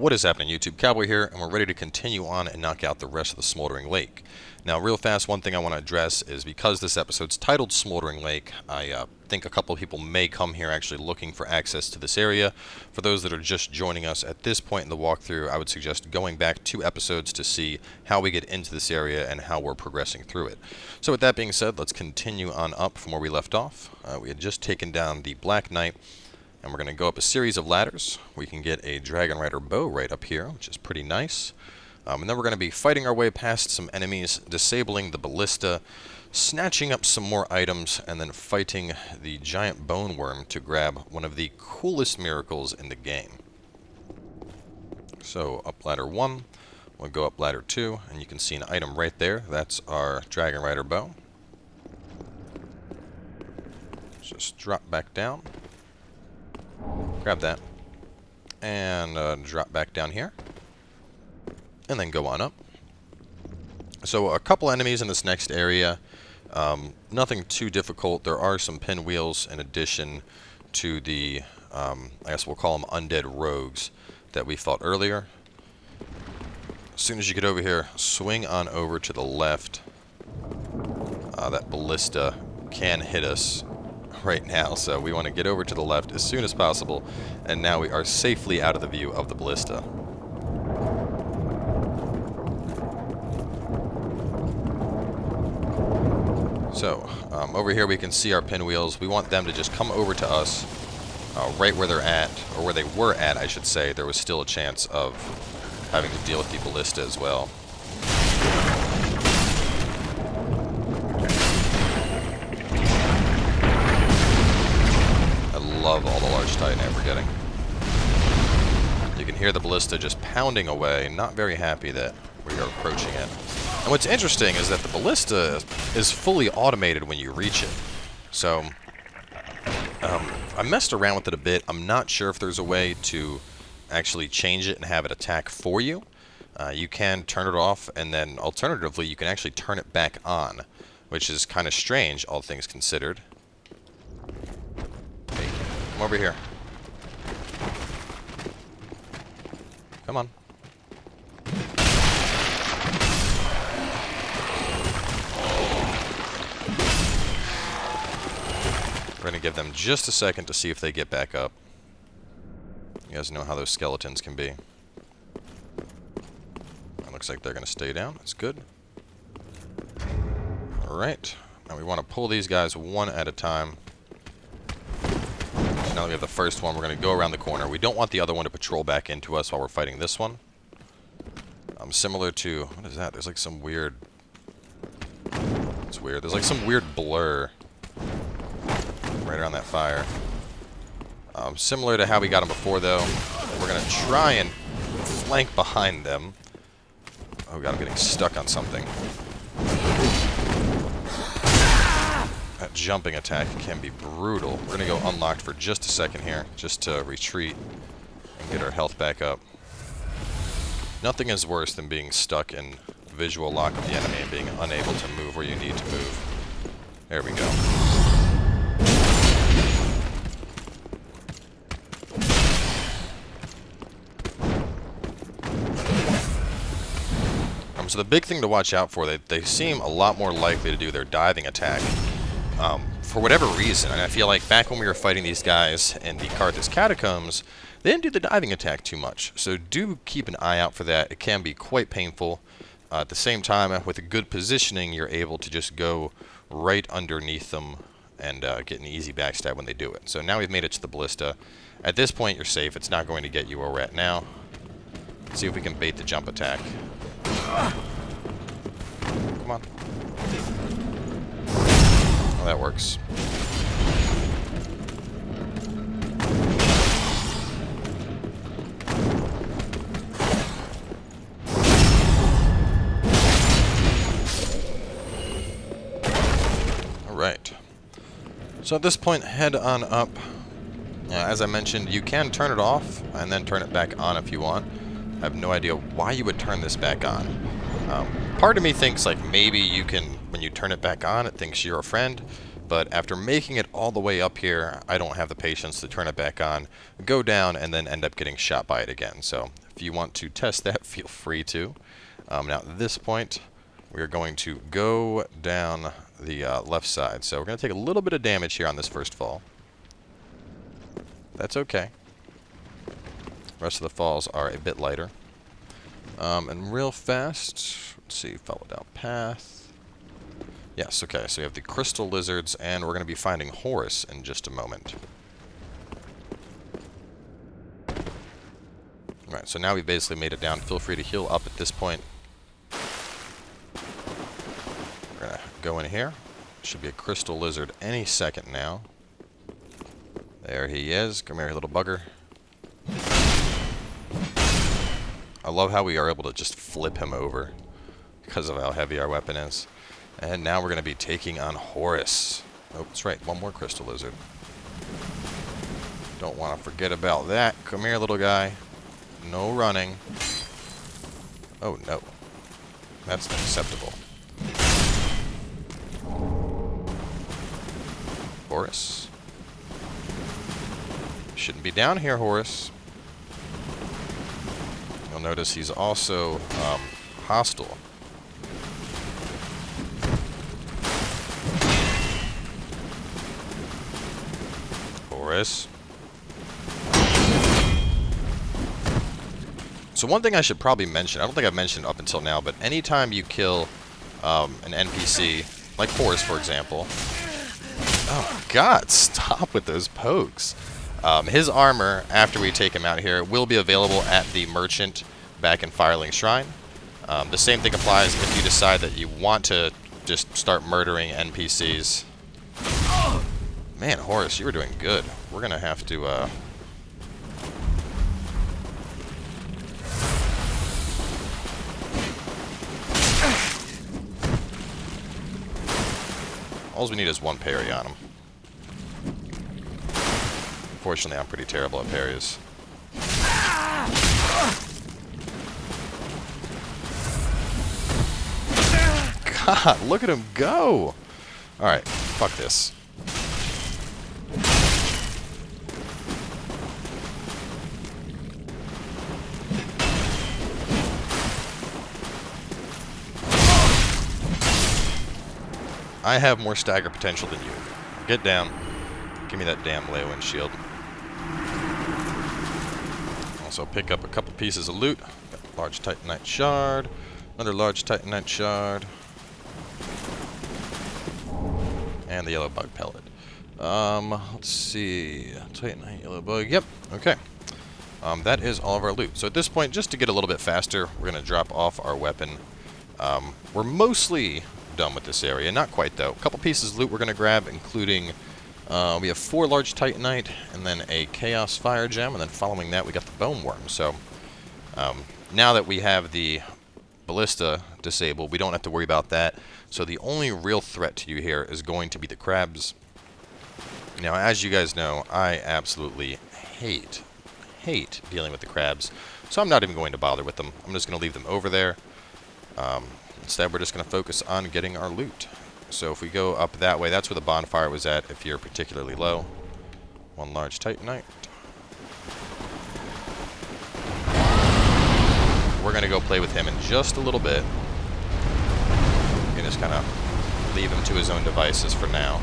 What is happening, YouTube? Cowboy here, and we're ready to continue on and knock out the rest of the Smoldering Lake. Now, real fast, one thing I want to address is because this episode's titled Smoldering Lake, I think a couple of people may come here actually looking for access to this area. For those that are just joining us at this point in the walkthrough, I would suggest going back 2 episodes to see how we get into this area and how we're progressing through it. So with that being said, let's continue on up from where we left off. We had just taken down the Black Knight, and we're going to go up a series of ladders. We can get a Dragon Rider bow right up here, which is pretty nice. And then we're going to be fighting our way past some enemies, disabling the Ballista, snatching up some more items, and then fighting the giant bone worm to grab one of the coolest miracles in the game. So up ladder 1, we'll go up ladder 2, and you can see an item right there. That's our Dragon Rider bow. Just drop back down. Grab that, and drop back down here, and then go on up. So a couple enemies in this next area, nothing too difficult. There are some pinwheels in addition to the, I guess we'll call them undead rogues that we fought earlier. As soon as you get over here, swing on over to the left. That Ballista can hit us right now, so we want to get over to the left as soon as possible, and now we are safely out of the view of the Ballista. So over here we can see our pinwheels. We want them to just come over to us right where they're at, or where they were at, I should say. There was still a chance of having to deal with the Ballista as well. Love all the large titan we're getting. You can hear the Ballista just pounding away, not very happy that we are approaching it. And what's interesting is that the Ballista is fully automated when you reach it. So, I messed around with it a bit. I'm not sure if there's a way to actually change it and have it attack for you. You can turn it off, and then alternatively you can actually turn it back on, which is kind of strange, all things considered. Come over here. Come on. We're going to give them just a second to see if they get back up. You guys know how those skeletons can be. It looks like they're going to stay down. That's good. Alright. Now we want to pull these guys one at a time. Now that we have the first one, we're going to go around the corner. We don't want the other one to patrol back into us while we're fighting this one. Similar to... what is that? There's like some weird... it's weird. There's like some weird blur right around that fire. Similar to how we got them before, though. We're going to try and flank behind them. Oh god, I'm getting stuck on something. That jumping attack can be brutal. We're going to go unlocked for just a second here, just to retreat and get our health back up. Nothing is worse than being stuck in visual lock of the enemy and being unable to move where you need to move. There we go. So the big thing to watch out for, they seem a lot more likely to do their diving attack. For whatever reason, and I feel like back when we were fighting these guys in the Carthus Catacombs, they didn't do the diving attack too much. So do keep an eye out for that. It can be quite painful. At the same time, with a good positioning, you're able to just go right underneath them and get an easy backstab when they do it. So now we've made it to the Ballista. At this point, you're safe. It's not going to get you where we're at now. Let's see if we can bait the jump attack. Come on. Oh, that works. Alright. So at this point, head on up. As I mentioned, you can turn it off and then turn it back on if you want. I have no idea why you would turn this back on. Part of me thinks like maybe you can, when you turn it back on, it thinks you're a friend. But after making it all the way up here, I don't have the patience to turn it back on, go down, and then end up getting shot by it again. So If you want to test that, feel free to. Now at this point, we're going to go down the left side. So we're going to take a little bit of damage here on this first fall. That's okay. The rest of the falls are a bit lighter. And real fast, let's see, follow down path. Yes, okay, so we have the crystal lizards, and we're going to be finding Horace in just a moment. Alright, so now we've basically made it down. Feel free to heal up at this point. We're going to go in here. Should be a crystal lizard any second now. There he is. Come here, little bugger. I love how we are able to just flip him over because of how heavy our weapon is. And now we're going to be taking on Horace. Oh, that's right. One more crystal lizard. Don't want to forget about that. Come here, little guy. No running. Oh, no. That's unacceptable. Horace. Shouldn't be down here, Horace. You'll notice he's also hostile. Horace. So one thing I should probably mention, I don't think I've mentioned up until now, but anytime you kill an NPC, like Horace for example, oh god, stop with those pokes. His armor, after we take him out here, will be available at the merchant back in Firelink Shrine. The same thing applies if you decide that you want to just start murdering NPCs. Man, Horace, you were doing good. We're going to have to... all we need is one parry on him. Unfortunately, I'm pretty terrible at parries. God, look at him go! Alright, fuck this. I have more stagger potential than you. Get down. Give me that damn Leowen shield. Also pick up a couple pieces of loot. Got large Titanite shard. Another large Titanite shard. And the yellow bug pellet. Let's see. Titanite, yellow bug. Yep. Okay. That is all of our loot. So at this point, just to get a little bit faster, we're going to drop off our weapon. We're mostly done with this area. Not quite, though. A couple pieces of loot we're going to grab, including... we have 4 large Titanite, and then a Chaos Fire Gem, and then following that we got the Bone Worm. So, now that we have the Ballista disabled, we don't have to worry about that. So the only real threat to you here is going to be the crabs. Now, as you guys know, I absolutely hate dealing with the crabs. So I'm not even going to bother with them. I'm just going to leave them over there. Instead, we're just going to focus on getting our loot. So if we go up that way, that's where the bonfire was at if you're particularly low. One large Titanite. We're going to go play with him in just a little bit. You can just kind of leave him to his own devices for now.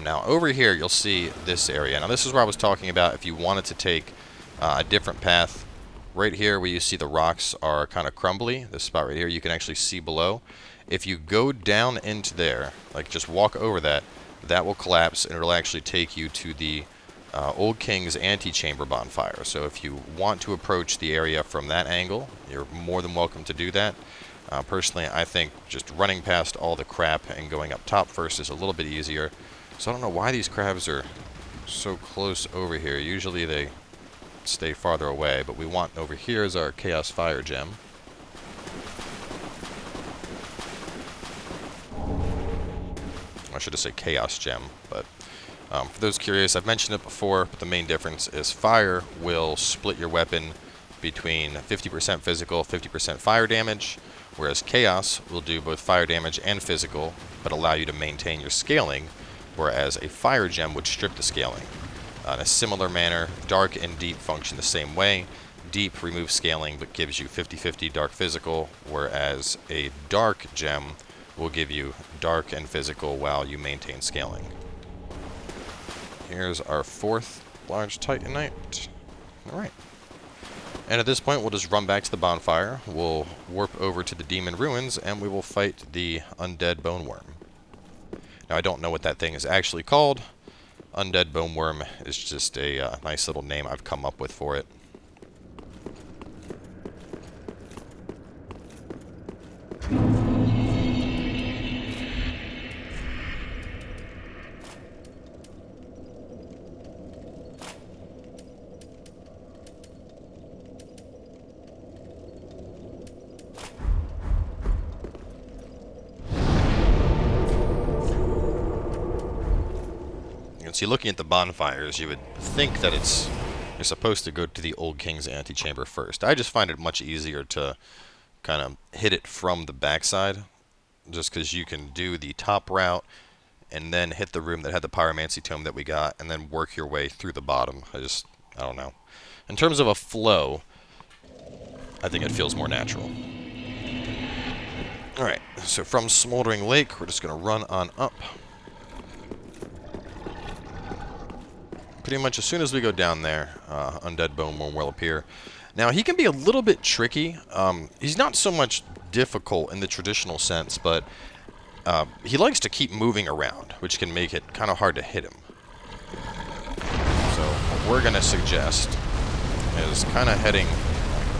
Now over here, you'll see this area. Now this is where I was talking about if you wanted to take a different path. Right here where you see the rocks are kind of crumbly, this spot right here, you can actually see below. If you go down into there, like just walk over that, that will collapse and it'll actually take you to the Old King's Antechamber bonfire. So if you want to approach the area from that angle, you're more than welcome to do that. Personally, I think just running past all the crap and going up top first is a little bit easier. So I don't know why these crabs are so close over here. Usually they stay farther away, but we want over here is our Chaos Fire Gem. I should have said Chaos Gem, but for those curious, I've mentioned it before, but the main difference is fire will split your weapon between 50% physical, 50% fire damage, whereas Chaos will do both fire damage and physical, but allow you to maintain your scaling whereas a fire gem would strip the scaling. In a similar manner, dark and deep function the same way. Deep removes scaling but gives you 50-50 dark physical, whereas a dark gem will give you dark and physical while you maintain scaling. Here's our 4th large titanite. Alright. And at this point, we'll just run back to the bonfire. We'll warp over to the demon ruins, and we will fight the undead bone worm. Now, I don't know what that thing is actually called. Undead bone worm is just a nice little name I've come up with for it. See, looking at the bonfires, you would think that you're supposed to go to the Old King's antechamber first. I just find it much easier to kind of hit it from the backside, just because you can do the top route and then hit the room that had the pyromancy tome that we got, and then work your way through the bottom. I don't know. In terms of a flow, I think it feels more natural. Alright, so from Smoldering Lake, we're just going to run on up. Pretty much as soon as we go down there, Undead Bone Worm will appear. Now, he can be a little bit tricky. He's not so much difficult in the traditional sense, but he likes to keep moving around, which can make it kind of hard to hit him. So what we're going to suggest is kind of heading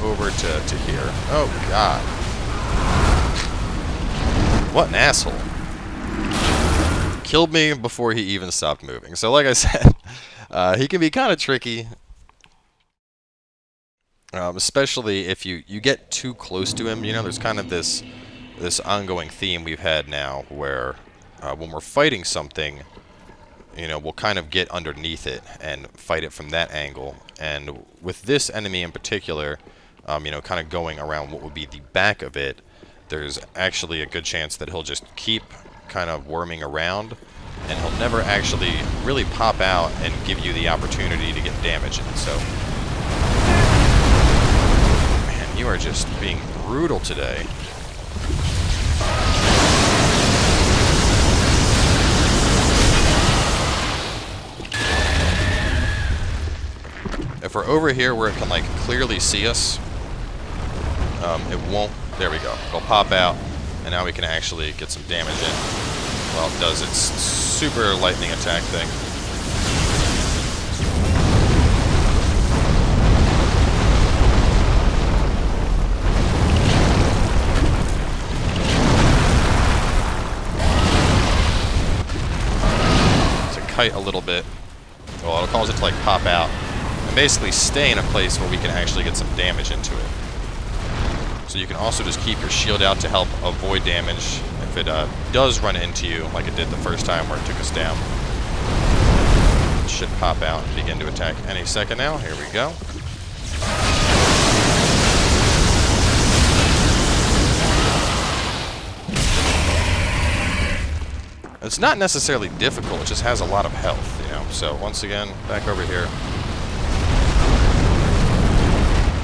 over to here. Oh, God. What an asshole. Killed me before he even stopped moving. So like I said, he can be kind of tricky, especially if you get too close to him. You know, there's kind of this ongoing theme we've had now where when we're fighting something, you know, we'll kind of get underneath it and fight it from that angle. And with this enemy in particular, you know, kind of going around what would be the back of it, there's actually a good chance that he'll just keep kind of worming around, and he'll never actually really pop out and give you the opportunity to get damage in. So, man, you are just being brutal today. If we're over here where it can, like, clearly see us, it won't. There we go. It'll pop out, and now we can actually get some damage in. Well, it does its super lightning attack thing. To kite a little bit. Well, it'll cause it to, like, pop out and basically stay in a place where we can actually get some damage into it. So you can also just keep your shield out to help avoid damage if it does run into you, like it did the first time where it took us down. It should pop out and begin to attack any second now. Here we go. It's not necessarily difficult, it just has a lot of health, you know. So once again, back over here.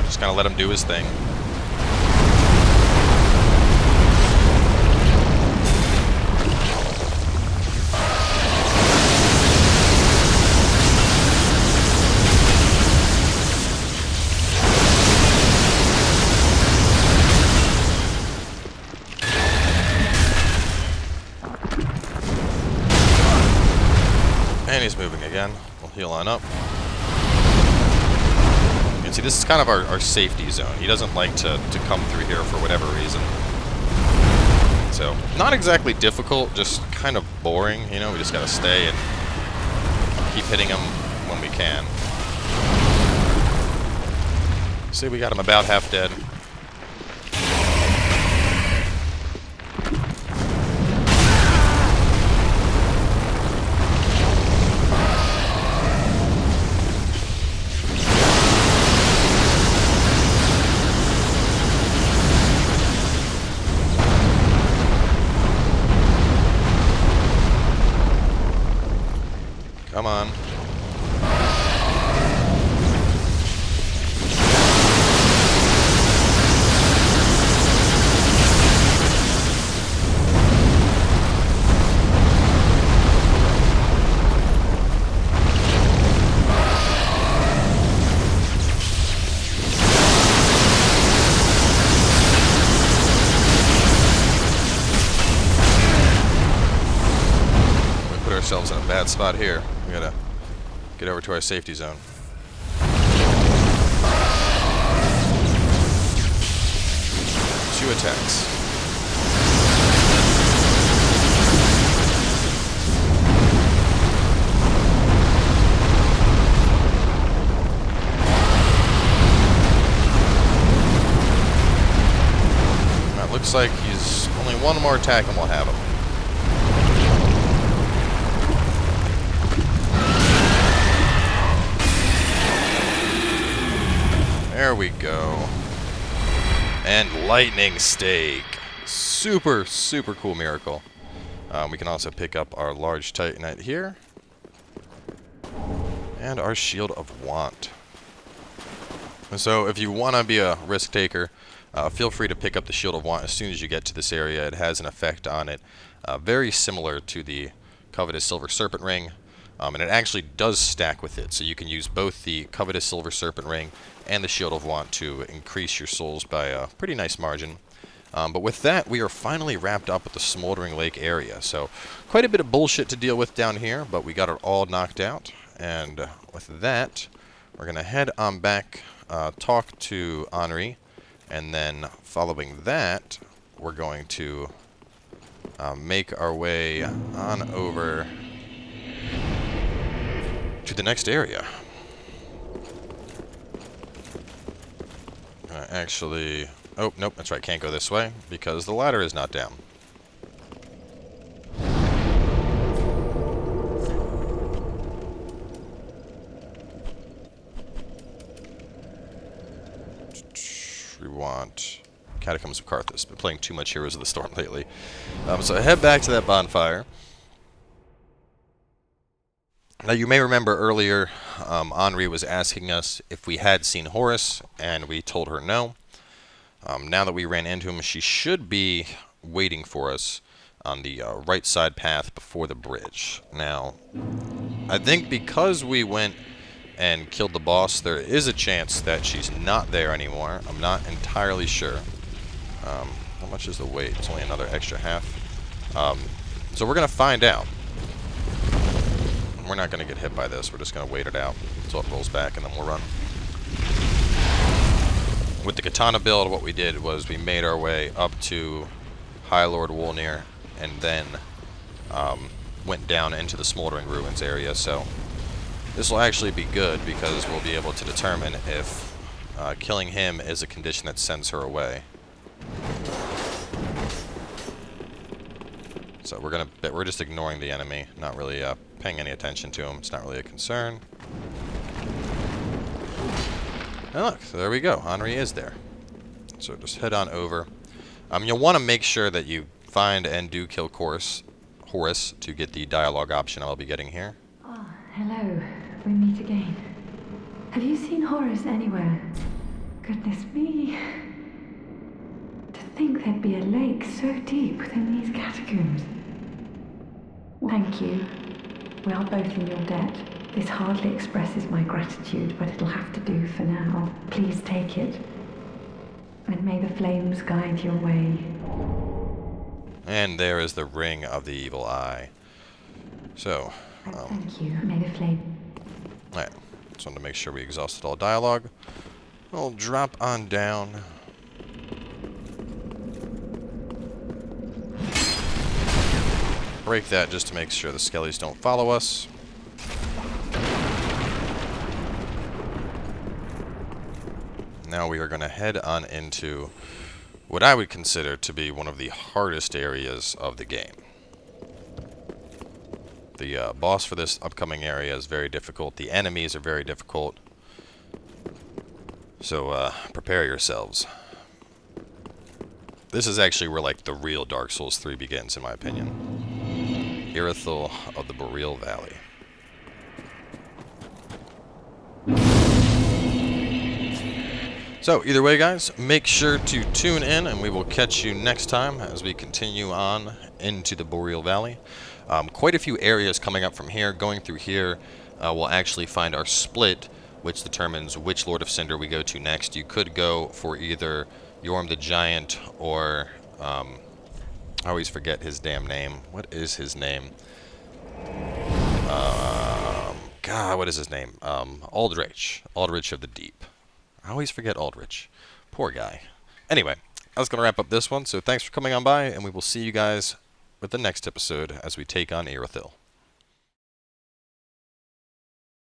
Just kind of let him do his thing. And he's moving again. We'll heal on up. You can see this is kind of our safety zone. He doesn't like to come through here for whatever reason. So, not exactly difficult, just kind of boring. You know, we just gotta stay and keep hitting him when we can. See, we got him about half dead. Come on. Ourselves in a bad spot here. We gotta get over to our safety zone. 2 attacks. That looks like he's only 1 more attack and we'll have him. There we go. And lightning stake. Super, super cool miracle. We can also pick up our large titanite here. And our shield of want. So if you want to be a risk taker, feel free to pick up the shield of want as soon as you get to this area. It has an effect on it very similar to the covetous silver serpent ring. And it actually does stack with it, so you can use both the covetous silver serpent ring and the shield of want to increase your souls by a pretty nice margin. But with that, we are finally wrapped up with the Smoldering Lake area. So quite a bit of bullshit to deal with down here, but we got it all knocked out. And with that, we're going to head on back, talk to Anri, and then following that, we're going to make our way on over to the next area. Actually, oh, nope, that's right, can't go this way because the ladder is not down. We want Catacombs of Carthus. Been playing too much Heroes of the Storm lately. So I head back to that bonfire. Now, you may remember earlier, Anri was asking us if we had seen Horace, and we told her no. Now that we ran into him, she should be waiting for us on the right side path before the bridge. Now, I think because we went and killed the boss, there is a chance that she's not there anymore. I'm not entirely sure. How much is the weight? It's only another extra half. So we're going to find out. We're not going to get hit by this. We're just going to wait it out until it rolls back, and then we'll run. With the katana build, what we did was we made our way up to High Lord Wolnir, and then went down into the Smoldering Ruins area. So this will actually be good because we'll be able to determine if killing him is a condition that sends her away. So we're just ignoring the enemy, not really paying any attention to him. It's not really a concern. And look, so there we go. Anri is there. So just head on over. You'll want to make sure that you find and do kill Horace to get the dialogue option I'll be getting here. Oh, hello. We meet again. Have you seen Horace anywhere? Goodness me. To think there'd be a lake so deep within these catacombs. Thank you. We are both in your debt. This hardly expresses my gratitude, but it'll have to do for now. Please take it. And may the flames guide your way. And there is the ring of the evil eye. So, thank you. May the flame. Alright, just wanted to make sure we exhausted all dialogue. We'll drop on down. Break that just to make sure the skellies don't follow us. Now we are going to head on into what I would consider to be one of the hardest areas of the game. The boss for this upcoming area is very difficult. The enemies are very difficult. So prepare yourselves. This is actually where like the real Dark Souls 3 begins, in my opinion. Irithel of the Boreal Valley. So, either way, guys, make sure to tune in, and we will catch you next time as we continue on into the Boreal Valley. Quite a few areas coming up from here. Going through here, we'll actually find our split, which determines which Lord of Cinder we go to next. You could go for either Yorm the Giant or... I always forget his damn name. What is his name? God, what is his name? Aldrich. Aldrich of the Deep. I always forget Aldrich. Poor guy. Anyway, I was going to wrap up this one, so thanks for coming on by, and we will see you guys with the next episode as we take on Irithyll.